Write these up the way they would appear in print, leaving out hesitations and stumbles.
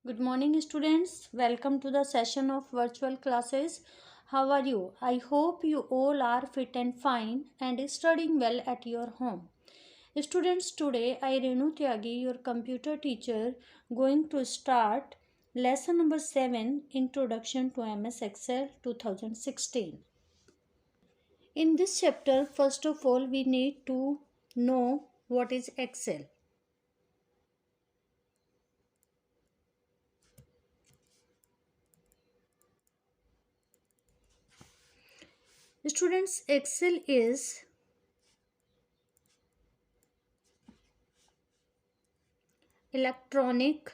Good morning, students. Welcome to the session of virtual classes. How are you? I hope you all are fit and fine and studying well at your home. Students, today I, Renu Tyagi, your computer teacher, going to start lesson number 7, Introduction to MS Excel 2016. In this chapter, first of all, we need to know what is Excel. Students, Excel is electronic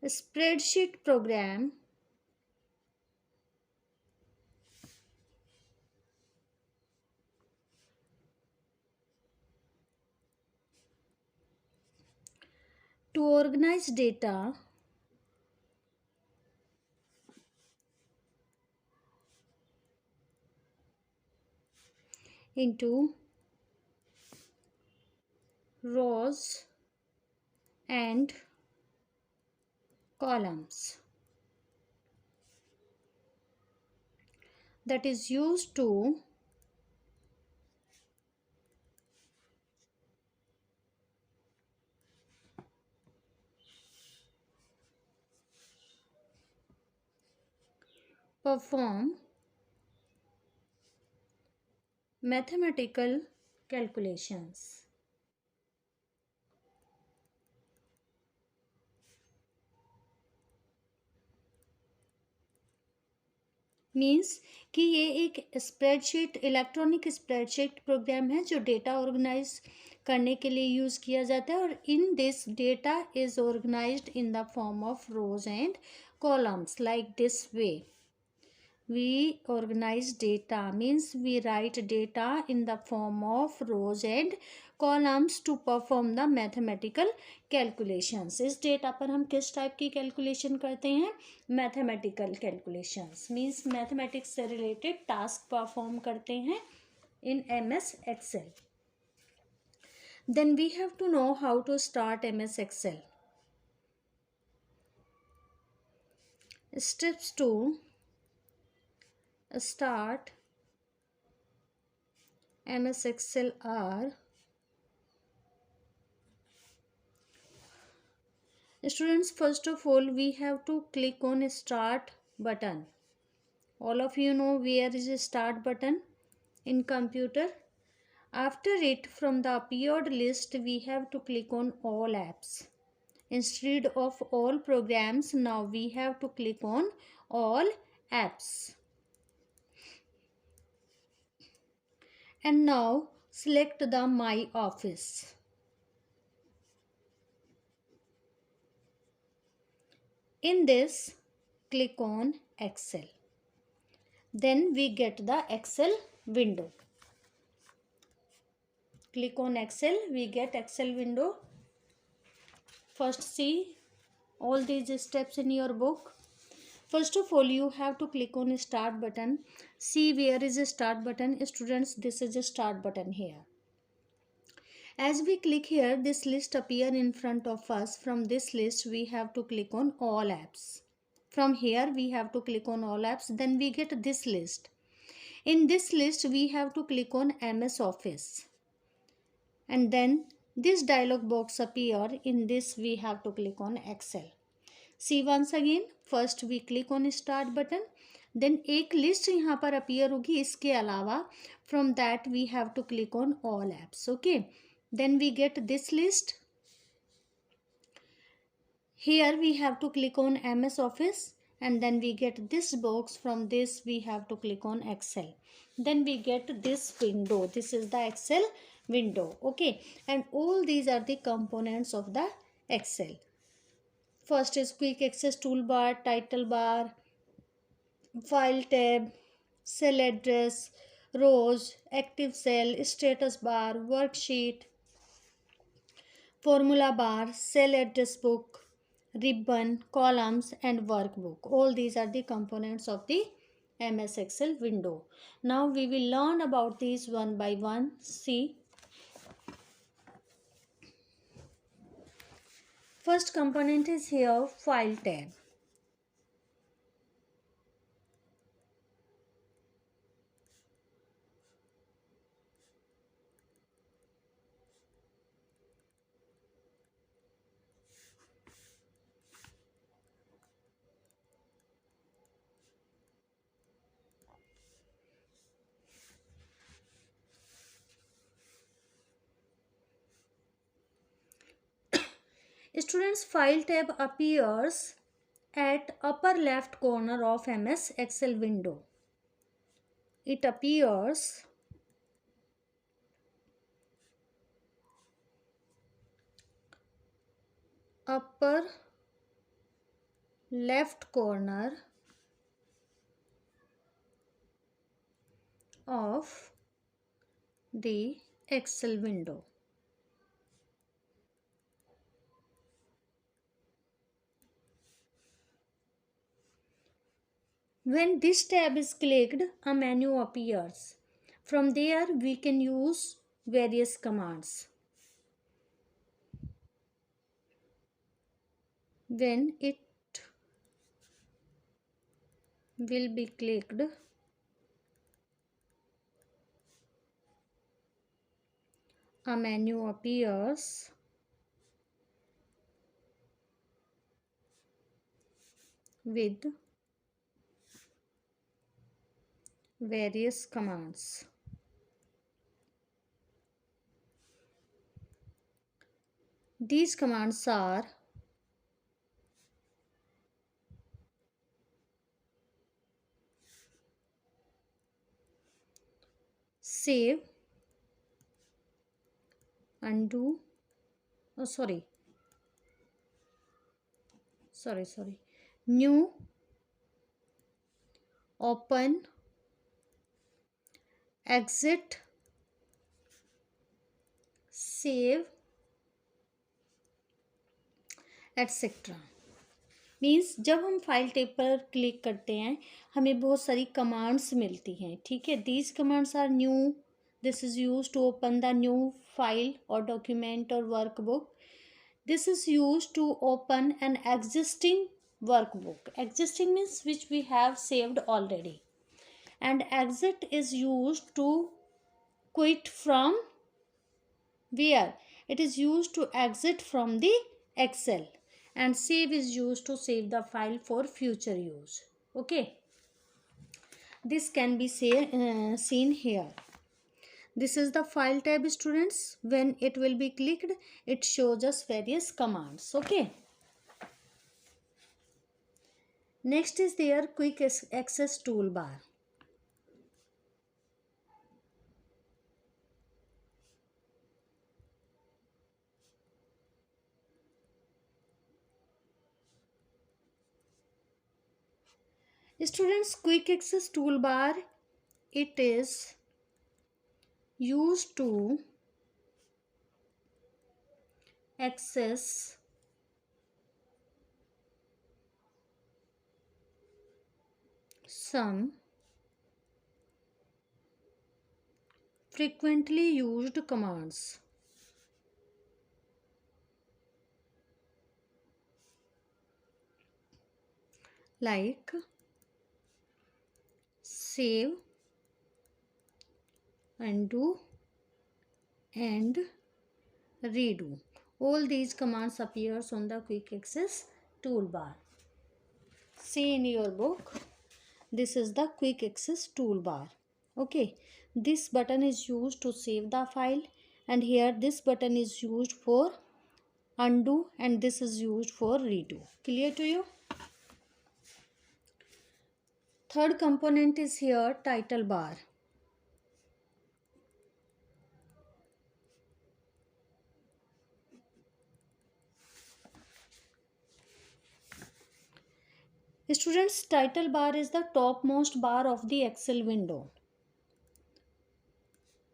spreadsheet program to organize data into rows and columns, that is used to perform mathematical calculations. Means कि ये एक spreadsheet electronic spreadsheet programme है जो data organise करने के लिए use किया जाता है और in this data is organized in the form of rows and columns like this way. We organize data means we write data in the form of rows and columns to perform the mathematical calculations. इस data पर हम किस type की calculation करते हैं? Mathematical calculations means mathematics से related task perform करते हैं in MS Excel. Then we have to know how to start MS Excel. Steps to start MS Excel are: students, first of all we have to click on start button. All of you know where is start button in computer. After it, from the appeared list we have to click on all apps. Instead of all programs, now we have to click on all apps. And now select the My Office. In this, click on Excel. Then we get the Excel window. Click on Excel, we get Excel window. First, see all these steps in your book. First of all, you have to click on start button. See where is a start button. Students, this is a start button here. As we click here, this list appear in front of us. From this list, we have to click on all apps. From here, we have to click on all apps. Then we get this list. In this list, we have to click on MS Office. And then this dialog box appear. In this, we have to click on Excel. See once again, first we click on start button. Then एक list यहाँ पर appear होगी. इसके अलावा from that we have to click on all apps. Okay. Then we get this list. Here we have to click on MS Office and then we get this box. From this we have to click on Excel. Then we get this window. This is the Excel window. Okay. And all these are the components of the Excel. First is quick access toolbar, title bar, file tab, cell address, rows, active cell, status bar, worksheet, formula bar, cell address book, ribbon, columns and workbook. All these are the components of the MS Excel window. Now we will learn about these one by one. See. First component is here file tab. Students, file tab appears at upper left corner of MS Excel window. It appears upper left corner of the Excel window. When this tab is clicked, a menu appears. From there, we can use various commands. When it will be clicked, a menu appears with various commands. These commands are save, undo, new, open, exit, save, etc. Means जब हम file tab पर click करते हैं हमें बहुत सारी commands मिलती हैं. ठीक है, these commands are new. This is use to open the new file और डॉक्यूमेंट और workbook. This is used to open an existing workbook. Existing means which we have saved already. And exit is used to quit from where? It is used to exit from the Excel. And save is used to save the file for future use. Okay. This can be seen here. This is the file tab, students. When it will be clicked, it shows us various commands. Okay. Next is their quick access toolbar. Students, quick access toolbar, it is used to access some frequently used commands like save, undo and redo. All these commands appears on the quick access toolbar. See in your book, this is the quick access toolbar. Okay, this button is used to save the file, and here this button is used for undo and this is used for redo. Clear to you? Third component is here title bar. Students, title bar is the topmost bar of the Excel window.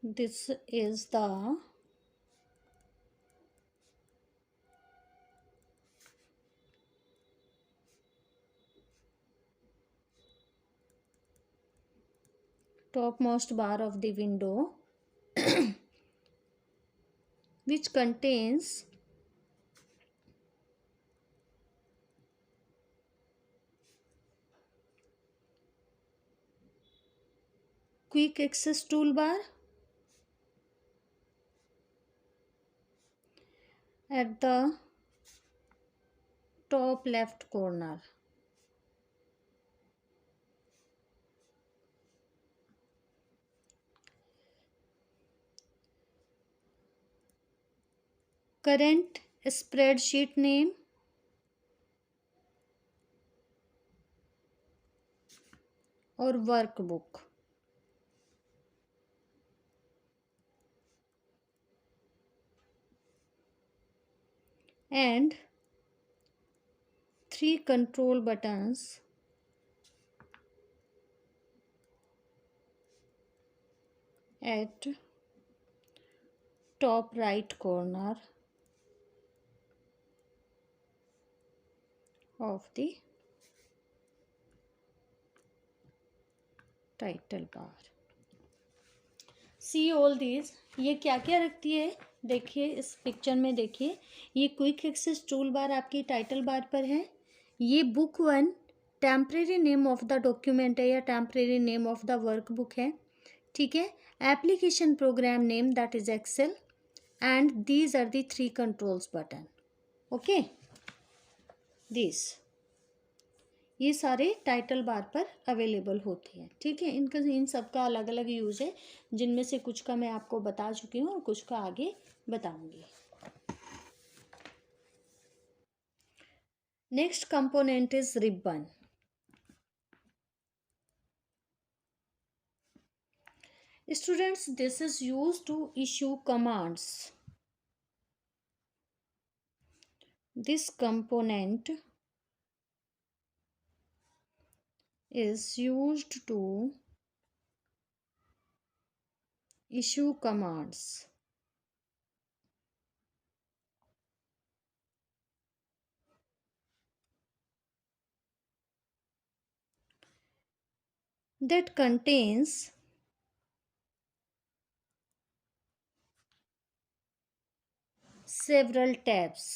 This is the topmost bar of the window which contains quick access toolbar at the top left corner. Current spreadsheet name or workbook. And 3 control buttons at top right corner of the title bar. See all these. ये क्या क्या रखती है देखिए, इस picture में देखिए, ये क्विक एक्सेस टूल बार आपकी टाइटल बार पर है। ये book 1 temporary name of the document है या temporary name of the workbook है, ठीक है। Application program name that is Excel and these are the 3 controls button, okay. This ये सारे टाइटल बार पर अवेलेबल होते हैं, ठीक है। इनका इन सब का अलग अलग यूज़ है, जिनमें से कुछ का मैं आपको बता चुकी हूँ और कुछ का आगे बताऊंगी। Next component is ribbon. Students, this is use to issue commands. This component is used to issue commands. That contains several tabs.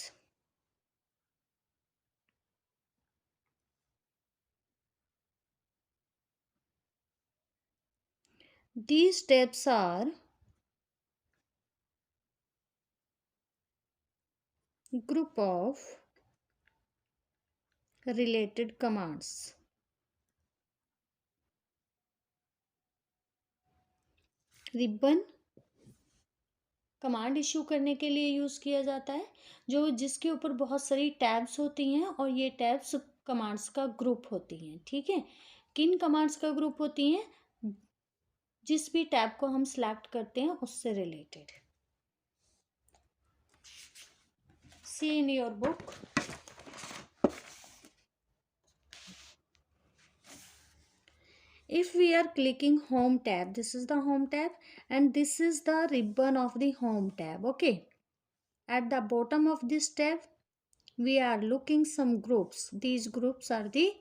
These tabs are group of related commands. Ribbon command issue करने के लिए use किया जाता है, जो जिसके ऊपर बहुत सारी टैब्स होती हैं और ये टैब्स कमांड्स का ग्रुप होती हैं, ठीक है। किन कमांड्स का ग्रुप होती हैं? जिस भी टैब को हम सिलेक्ट करते हैं उससे related. See in your book, if we are clicking home tab, this is the home tab and this is the ribbon of the home tab, okay. At the bottom of this tab we are looking some groups. These groups are the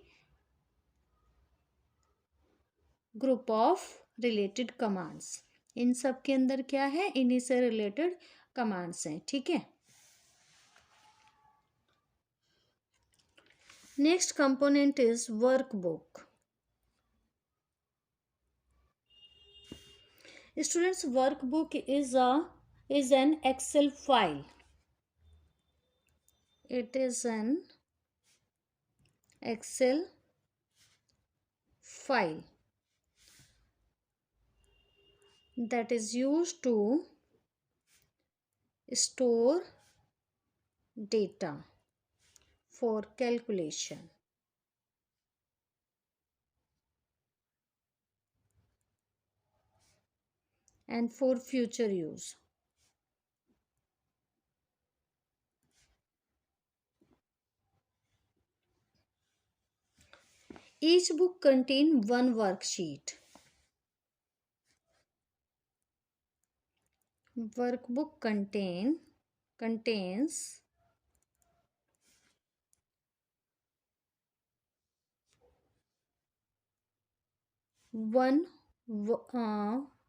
group of related commands. इन सब के अंदर क्या है? इन्हीं से related commands हैं, ठीक है। Next component is workbook. Students, workbook is an Excel file. It is an Excel file that is used to store data for calculation. And for future use. Each book contains one worksheet. Workbook contains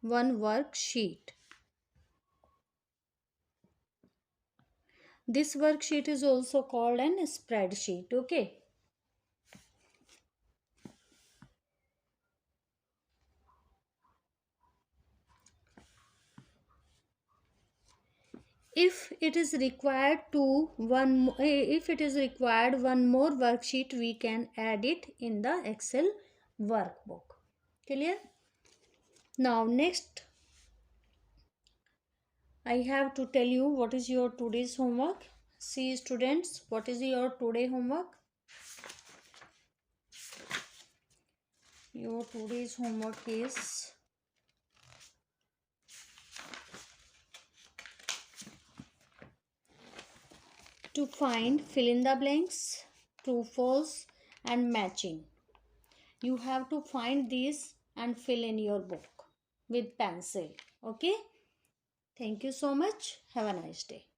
one worksheet. This worksheet is also called an spreadsheet, okay. If it is required one more worksheet, we can add it in the Excel workbook. Clear? Now next I have to tell you what is your today's homework. See students, what is your today homework? Your today's homework is to find fill in the blanks, true, false and matching. You have to find these and fill in your book with pencil. Okay? Thank you so much. Have a nice day.